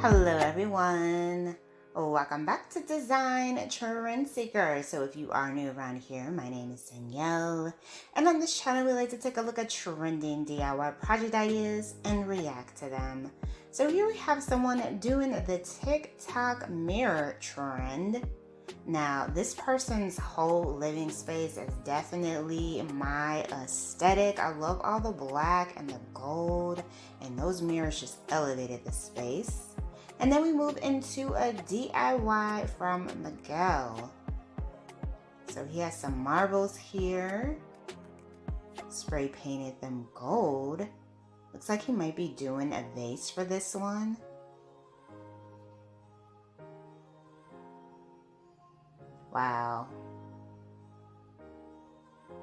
Hello everyone. Welcome back to Design Trend Seeker. So if you are new around here, my name is Danielle. And on this channel, we like to take a look at trending DIY project ideas and react to them. So here we have someone doing the TikTok mirror trend. Now, this person's whole living space is definitely my aesthetic. I love all the black and the gold, and those mirrors just elevated the space. And then we move into a DIY from Miguel. So he has some marbles here. Spray painted them gold. Looks like he might be doing a vase for this one. Wow.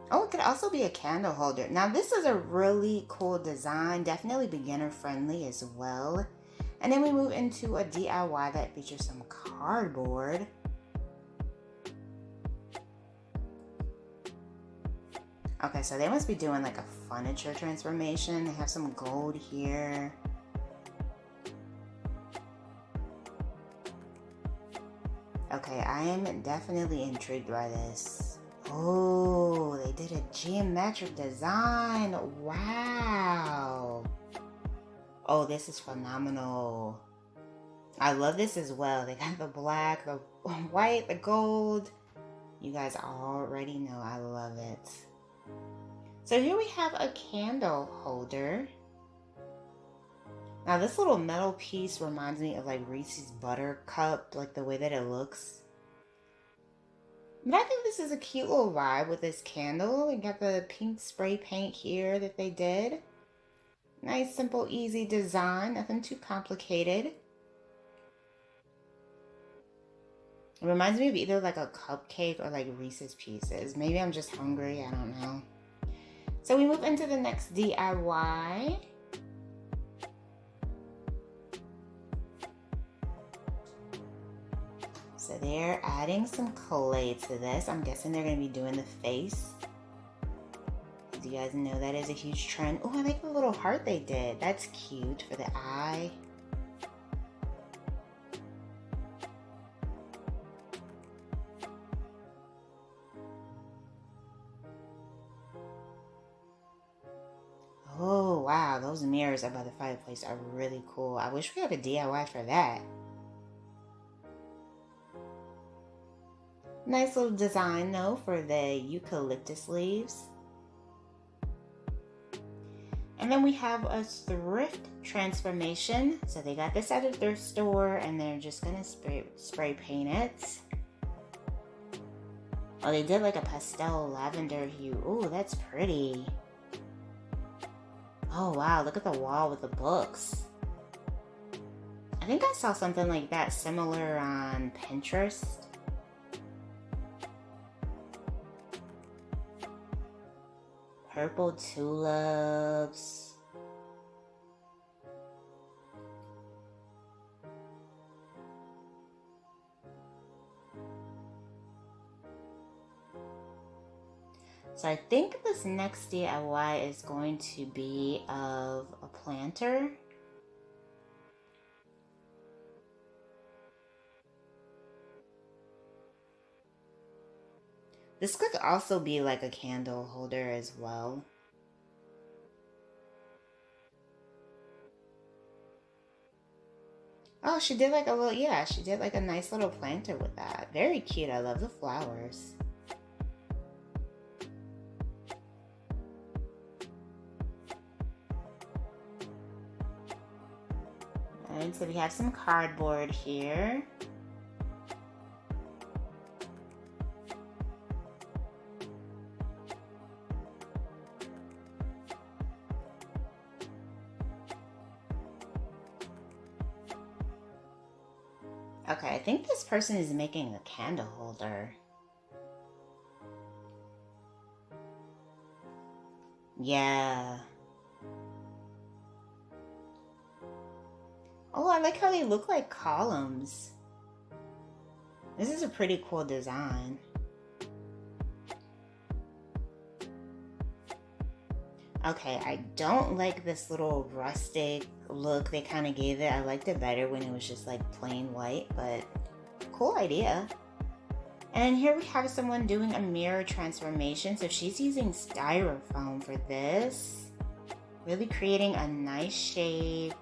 Oh, it could also be a candle holder. Now this is a really cool design, definitely beginner friendly as well. And then we move into a DIY that features some cardboard. Okay, so they must be doing like a furniture transformation. They have some gold here. Okay, I am definitely intrigued by this. Oh, they did a geometric design. Wow. Oh, this is phenomenal. I love this as well. They got the black, the white, the gold. You guys already know I love it. So here we have a candle holder. Now this little metal piece reminds me of like Reese's Buttercup, like the way that it looks. But I think this is a cute little vibe with this candle. We got the pink spray paint here that they did. Nice, simple, easy design, nothing too complicated. It reminds me of either like a cupcake or like Reese's Pieces. Maybe I'm just hungry, I don't know. So we move into the next DIY. So they're adding some clay to this. I'm guessing they're gonna be doing the face. As you guys know, that is a huge trend. Oh, I like the little heart they did. That's cute for the eye. Oh, wow, those mirrors above the fireplace are really cool. I wish we had a DIY for that. Nice little design though for the eucalyptus leaves. And then we have a thrift transformation. So they got this at a thrift store and they're just gonna spray paint it. Oh, they did like a pastel lavender hue. Oh, that's pretty. Oh wow, look at the wall with the books. I think I saw something like that similar on Pinterest. Purple tulips. So I think this next DIY is going to be of a planter. This could also be like a candle holder as well. Oh, she did like a little, yeah, she did like a nice little planter with that. Very cute. I love the flowers. Alright, so we have some cardboard here. Okay, I think this person is making a candle holder. Yeah. Oh, I like how they look like columns. This is a pretty cool design. Okay, I don't like this little rustic look they kind of gave it. I liked it better when it was just like plain white, but cool idea. And here we have someone doing a mirror transformation. So she's using styrofoam for this. Really creating a nice shape.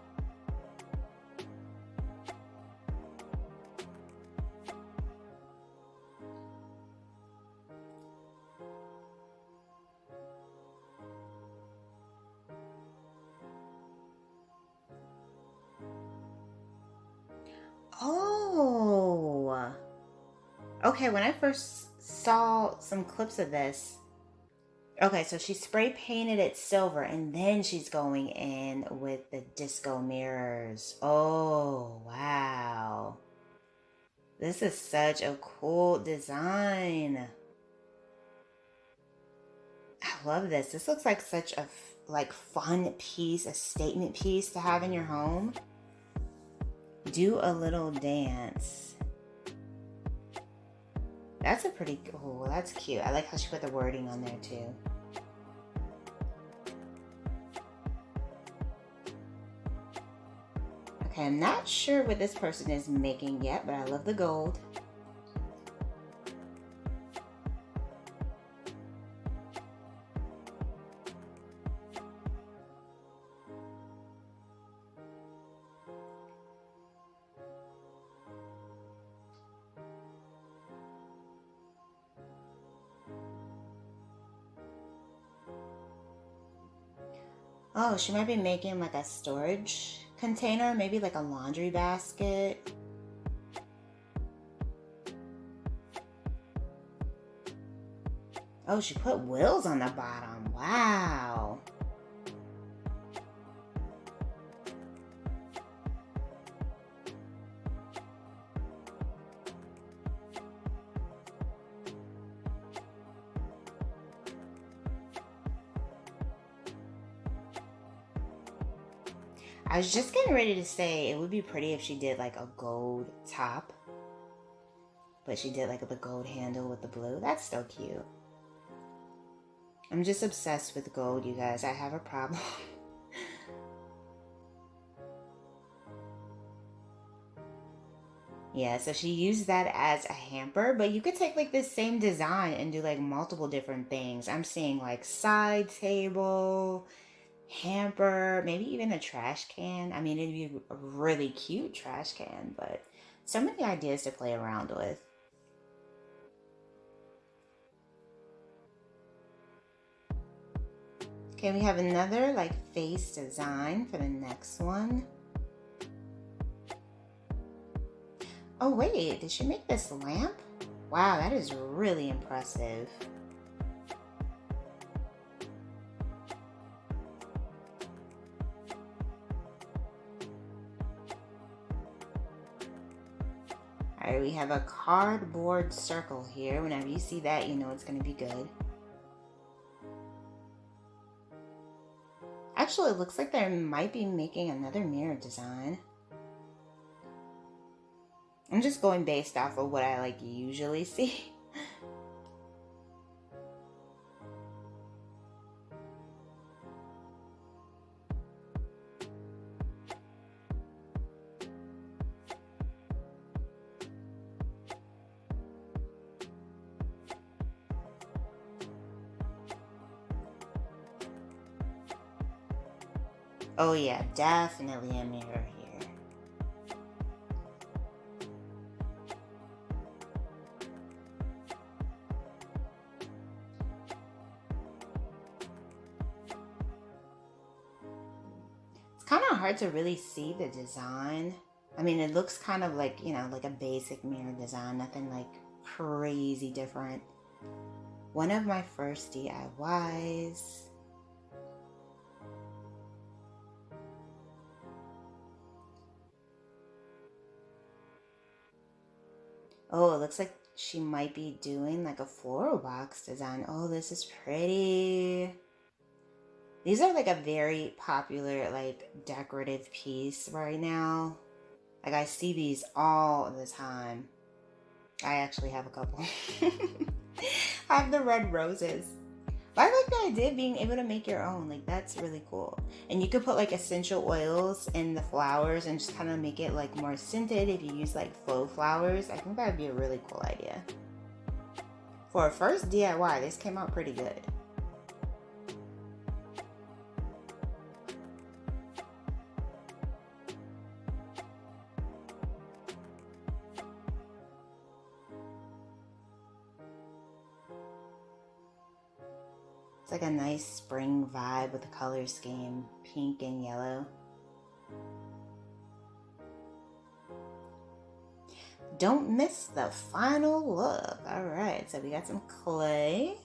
Oh, okay. When I first saw some clips of this, okay, so she spray painted it silver and then she's going in with the disco mirrors. Oh, wow. This is such a cool design. I love this. This looks like such a like fun piece, a statement piece to have in your home. Do a little dance. That's a pretty cool. That's cute. I like how she put the wording on there too. Okay, I'm not sure what this person is making yet, but I love the gold. Oh, she might be making like a storage container, maybe like a laundry basket. Oh, she put wheels on the bottom. Wow. I was just getting ready to say it would be pretty if she did like a gold top. But she did like the gold handle with the blue. That's still cute. I'm just obsessed with gold, you guys. I have a problem. Yeah, so she used that as a hamper, but you could take like this same design and do like multiple different things. I'm seeing like side table, hamper, maybe even a trash can. I mean, it'd be a really cute trash can, but so many ideas to play around with. Okay, we have another like face design for the next one. Oh wait, did she make this lamp? Wow, that is really impressive. All right, we have a cardboard circle here. Whenever you see that, you know it's going to be good. Actually, it looks like they might be making another mirror design. I'm just going based off of what I like usually see. Oh yeah, definitely a mirror here. It's kind of hard to really see the design. I mean, it looks kind of like, you know, like a basic mirror design, nothing like crazy different. One of my first DIYs. Oh, it looks like she might be doing like a floral box design. Oh, this is pretty. These are like a very popular like decorative piece right now. Like I see these all the time. I actually have a couple. I have the red roses. But I like the idea of being able to make your own. Like, that's really cool. And you could put like essential oils in the flowers and just kind of make it like more scented if you use like faux flowers. I think that would be a really cool idea. For a first DIY, this came out pretty good. It's like a nice spring vibe with the color scheme, pink and yellow. Don't miss the final look. All right, so we got some clay.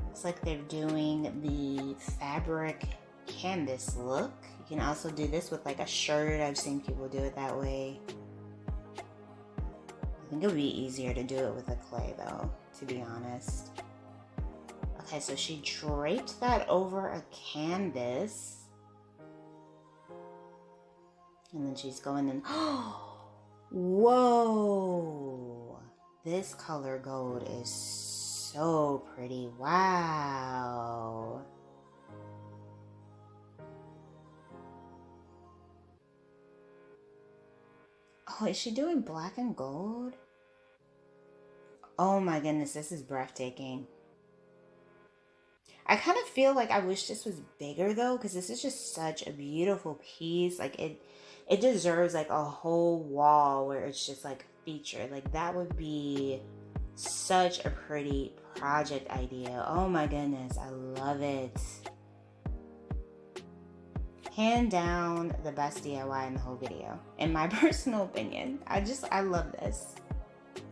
Looks like they're doing the fabric canvas look. You can also do this with like a shirt. I've seen people do it that way. I think it would be easier to do it with a clay though, to be honest. Okay, so she draped that over a canvas. And then she's going in. Whoa! This color gold is so pretty. Wow. Oh, is she doing black and gold? Oh my goodness, this is breathtaking. I kind of feel like I wish this was bigger though, because this is just such a beautiful piece. Like it deserves like a whole wall where it's just like featured. Like that would be such a pretty project idea. Oh my goodness, I love it. Hand down the best DIY in the whole video, in my personal opinion. I love this.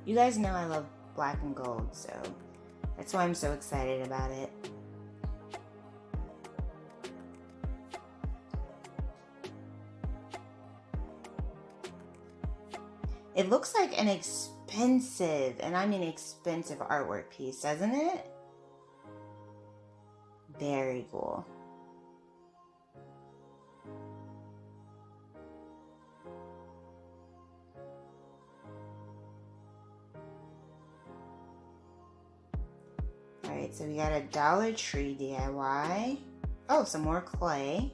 You guys know I love black and gold, so that's why I'm so excited about it. It looks like an expensive, and I mean expensive artwork piece, doesn't it? Very cool. Alright, so we got a Dollar Tree DIY. Oh, some more clay.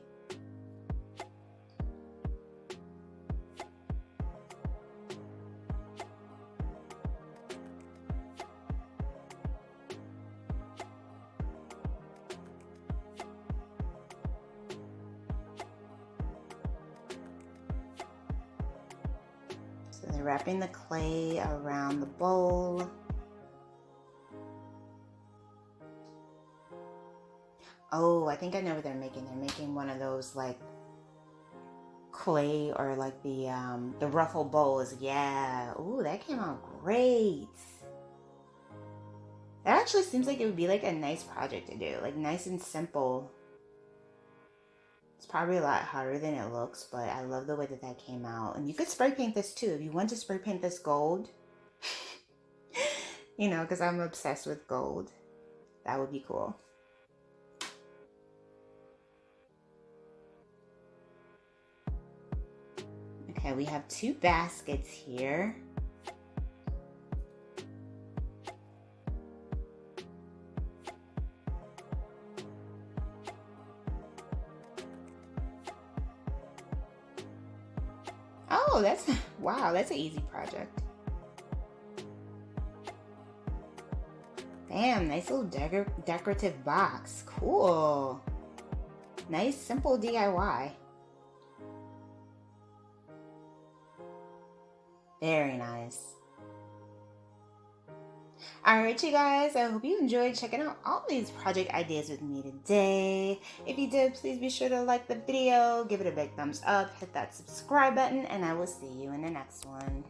So they're wrapping the clay around the bowl. Oh, I think I know what they're making. They're making one of those like clay or like the ruffle bowls. Yeah. Ooh, that came out great. That actually seems like it would be like a nice project to do. Like nice and simple. It's probably a lot harder than it looks, but I love the way that came out. And you could spray paint this too. If you want to spray paint this gold, you know, because I'm obsessed with gold. That would be cool. Okay, we have two baskets here. Oh, wow, that's an easy project. Damn, nice little decorative box. Cool. Nice, simple DIY. Very nice. Alright, you guys, I hope you enjoyed checking out all these project ideas with me today. If you did, please be sure to like the video, give it a big thumbs up, hit that subscribe button, and I will see you in the next one.